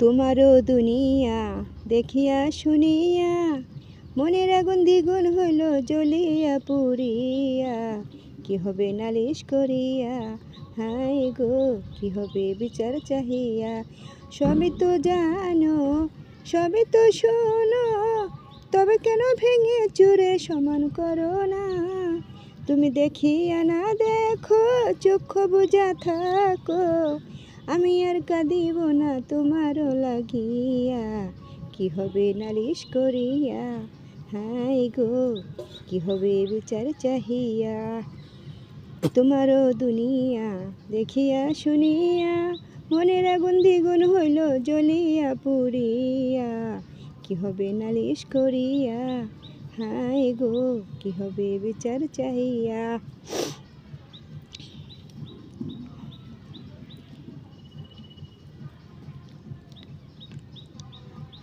তোমারও দুনিয়া দেখিয়া শুনিয়া মনের আগুন দ্বিগুণ হইল জ্বলিয়া পুরিয়া। কি হবে নালিশ করিয়া, হায় গো কি হবে বিচার চাহিয়া। সবই তো জানো, সবই তো শোনো, তবে কেন ভেঙে চুরে সমান করো না। তুমি দেখিয়া না দেখো, চক্ষু বুজা থাকো, আমি আর কাঁদিব না তোমারও লাগিয়া। কি হবে নালিশ করিয়া, হায় গো কি হবে বিচার চাহিয়া। তোমারও দুনিয়া দেখিয়া শুনিয়া মনের আগুন দ্বিগুণ হইল জ্বলিয়া পুরিয়া। কি হবে নালিশ করিয়া, হায় গো কি হবে বিচার চাহিয়া।